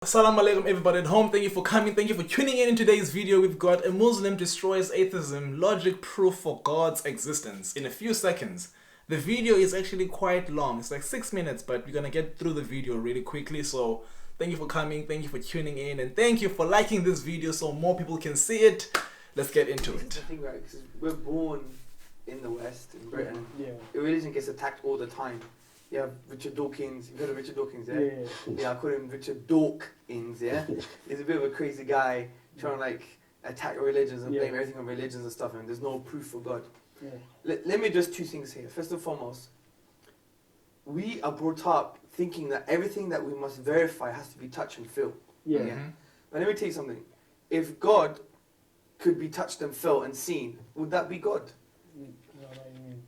Assalamu alaikum everybody at home, thank you for coming, thank you for tuning in today's video. We've got a Muslim destroys atheism, logic proof for God's existence in a few seconds. The video is actually quite long, it's like 6 minutes, but we're gonna get through the video really quickly. So thank you for coming, thank you for tuning in, and thank you for liking this video so more people can see it. Let's get into it. This is the thing, right? Because we're born in the West, in Britain. Yeah. Religion gets attacked all the time. You have Richard Dawkins. You've heard of Richard Dawkins, yeah? Yeah, I call him Richard Dawkins, yeah? He's a bit of a crazy guy trying to like attack religions and blame everything on religions and stuff, and there's no proof for God. Yeah. Let me address two things here. First and foremost, we are brought up thinking that everything that we must verify has to be touch and feel. Yeah. But let me tell you something. If God could be touched and felt and seen, would that be God?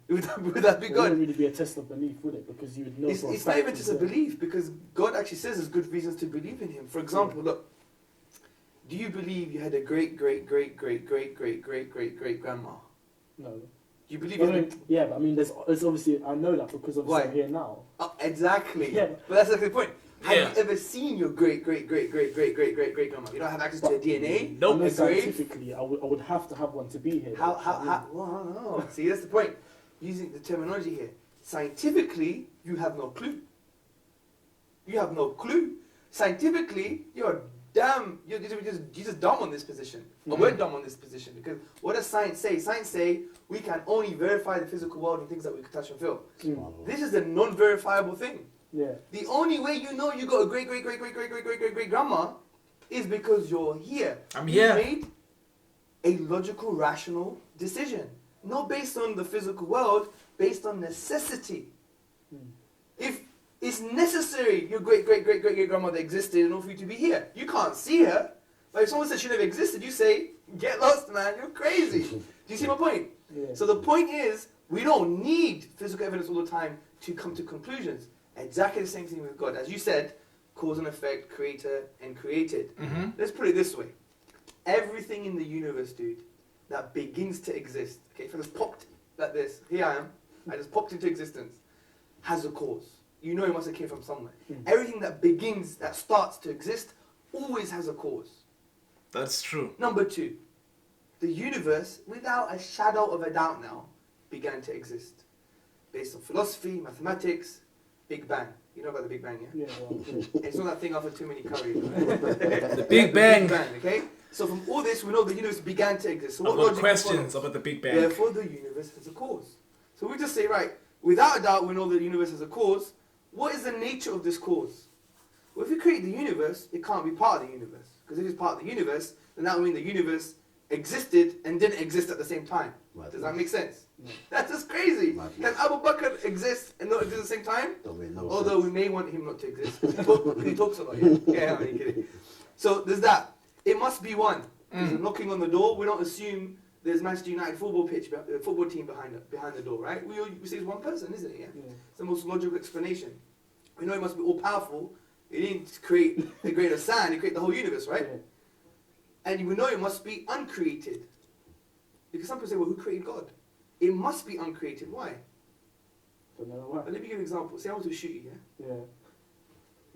Would that be It God? wouldn't really be a test of belief, would it? Because you would know. It's not even just a belief, because God actually says there's good reasons to believe in Him. For example, look, do you believe you had a great grandma? No. Do you believe I you had mean, yeah, but I mean, there's obviously, I know that because obviously Why? I'm here now. Exactly. Yeah. But that's exactly the point. Have Yeah. you ever seen your great grandma? You don't have access to her DNA? Nope. I know A grave? scientifically, I would have to have one to be here. Well, I don't know. See, that's the point. Using the terminology here. Scientifically, you have no clue. You have no clue. Scientifically, you're just dumb on this position. Or we're dumb on this position. Because what does science say? Science say we can only verify the physical world and things that we can touch and feel. This is a non-verifiable thing. Yeah. The only way you know you got a great grandma is because you're here. I'm You here. made a logical, rational decision. Not based on the physical world, based on necessity. If it's necessary your great grandmother existed in order for you to be here. You can't see her. But if someone says she never existed, you say, get lost, man, you're crazy. Do you see my point? Yeah. So the point is, we don't need physical evidence all the time to come to conclusions. Exactly the same thing with God. As you said, cause and effect, creator and created. Let's put it this way. Everything in the universe, dude, that begins to exist, okay, if I just popped like this, here I am, I just popped into existence, has a cause. You know it must have came from somewhere. Everything that begins, that starts to exist, always has a cause. That's true. Number two, the universe, without a shadow of a doubt now, began to exist. Based on philosophy, mathematics, Big Bang. You know about the Big Bang, yeah? Yeah. Well, It's not that thing after too many curries. The Big Bang. Big Bang, okay? So from all this, we know the universe began to exist. So I've what got logic questions follows? about the Big Bang. Therefore, the universe has a cause. So we just say, right, without a doubt, we know the universe has a cause. What is the nature of this cause? Well, if you create the universe, it can't be part of the universe. Because if it's part of the universe, then that would mean the universe existed and didn't exist at the same time. Does that make sense? That's just crazy. Can Abu Bakr exist and not exist at the same time? Although we may want him not to exist. Because he talks a lot. Yeah, I'm only kidding. So there's that. It must be one. There's a knocking on the door. We don't assume there's Manchester United football team behind the door, right? We say it's one person, isn't it? Yeah. It's the most logical explanation. We know he must be all powerful. He didn't create the grain of sand. He created the whole universe, right? yeah. And we know it must be uncreated. Because some people say, well, who created God? It must be uncreated. Why? Don't know why. But let me give you an example. Say I want to shoot you, yeah? Yeah.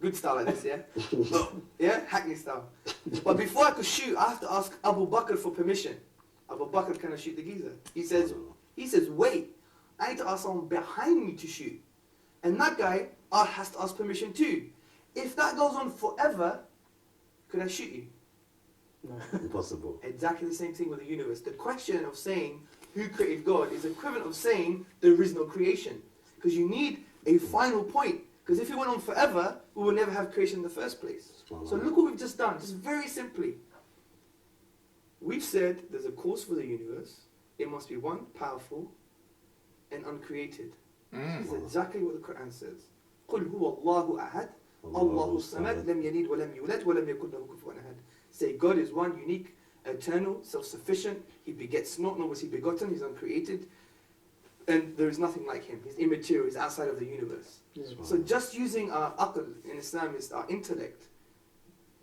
Good style like this, yeah? Yeah? Hackney style. But before I could shoot, I have to ask Abu Bakr for permission. Abu Bakr, can I shoot the geezer? He says, wait, I need to ask someone behind me to shoot. And that guy has to ask permission too. If that goes on forever, could I shoot you? No. Impossible. Exactly the same thing with the universe. The question of saying who created God is equivalent of saying there is no creation. Because you need a final point. Because if it went on forever, we will never have creation in the first place. So look what we've just done, just very simply. We've said there's a cause for the universe. It must be one, powerful, and uncreated. This is exactly what the Quran says. قُلْ هُوَ اللَّهُ أَحَدٌ اللَّهُ الصَّمَدُ لَمْ يَلِدْ وَلَمْ يُولَدْ وَلَمْ يَكُنْ لَهُ كُفُوًا أَحَدٌ. Say God is one, unique, eternal, self-sufficient. He begets not, nor was he begotten. He's uncreated. And there is nothing like him. He's immaterial. He's outside of the universe. Yeah. So just using our aql in Islam is our intellect.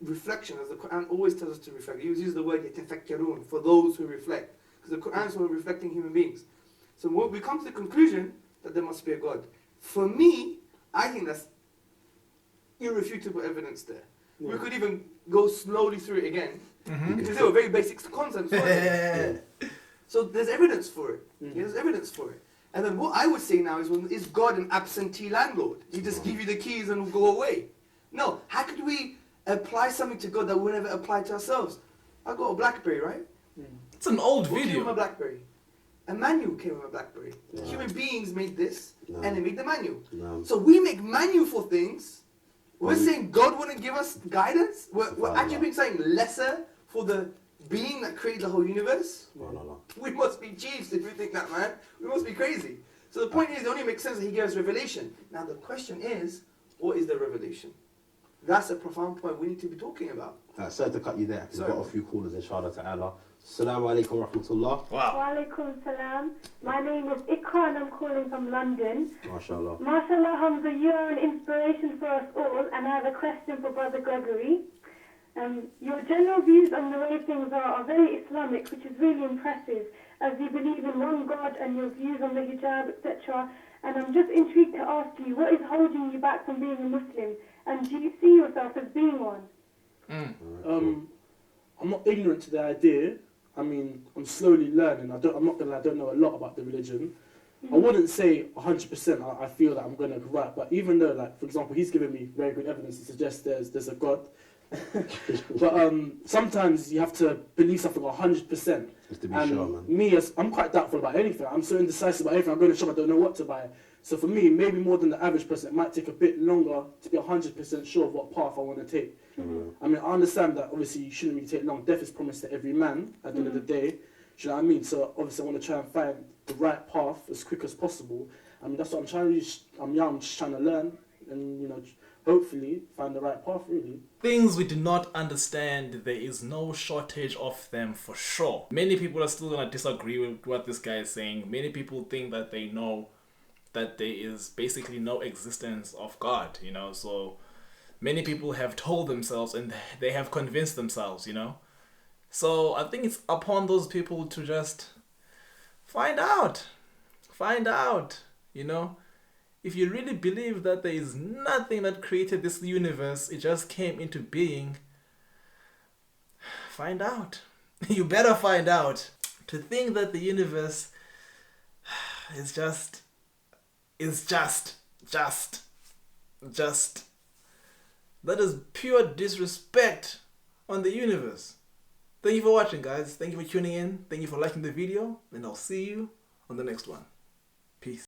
Reflection, as the Quran always tells us to reflect. He uses the word يَتَفَكَّرُونَ for those who reflect. Because the Quran is for reflecting human beings. So we come to the conclusion that there must be a God. For me, I think that's irrefutable evidence there. we could even go slowly through it again. Mm-hmm. Because they were very basic concepts. Weren't they? So there's evidence for it. There's evidence for it. And then what I would say now is God an absentee landlord? He just give you the keys and go away. No. How could we apply something to God that we never apply to ourselves? I got a BlackBerry, right? It's an old What came video. with my BlackBerry? A manual came with my BlackBerry. No. Human beings made this, No. and they made the manual. No. So we make manual for things. We're saying God wouldn't give us guidance. We're actually being saying lesser for the being that created the whole universe. No. We must be chiefs if we think that, man. We must be crazy. So the point is, it only makes sense that he gave us revelation. Now the question is, what is the revelation? That's a profound point we need to be talking about. Sorry to cut you there, because I've Sorry. got a few callers, inshallah ta'ala. Assalamu alaikum wa rahmatullah. Wow. Walaikum salam. My name is Ikra and I'm calling from London. MashaAllah. MashaAllah, Hamza, you are an inspiration for us all, and I have a question for Brother Gregory. Your general views on the way things are very Islamic, which is really impressive, as you believe in one God and your views on the hijab, etc. And I'm just intrigued to ask you, what is holding you back from being a Muslim? And do you see yourself as being one? I'm not ignorant to the idea. I mean, I'm slowly learning. I'm not gonna lie, I don't know a lot about the religion. I wouldn't say 100% I feel that I'm gonna be right, but even though, like, for example, he's given me very good evidence to suggest there's a God. But sometimes you have to believe something 100%. Just to be And sure, man. me, I'm quite doubtful about anything. I'm so indecisive about everything. I go to the shop, I don't know what to buy. So for me, maybe more than the average person, it might take a bit longer to be 100% sure of what path I want to take. I mean, I understand that obviously you shouldn't really take long. Death is promised to every man at the end of the day. Do you know what I mean? So obviously I want to try and find the right path as quick as possible. I mean, that's what I'm trying to do. I'm young, I'm just trying to learn and, you know, hopefully find the right path, really. Things we do not understand, there is no shortage of them for sure. Many people are still gonna disagree with what this guy is saying. Many people think that they know that there is basically no existence of God, you know. So many people have told themselves and they have convinced themselves, you know. So I think it's upon those people to just find out, you know. If you really believe that there is nothing that created this universe, it just came into being, find out. You better find out. To think that the universe is just, that is pure disrespect on the universe. Thank you for watching, guys. Thank you for tuning in. Thank you for liking the video. And I'll see you on the next one. Peace.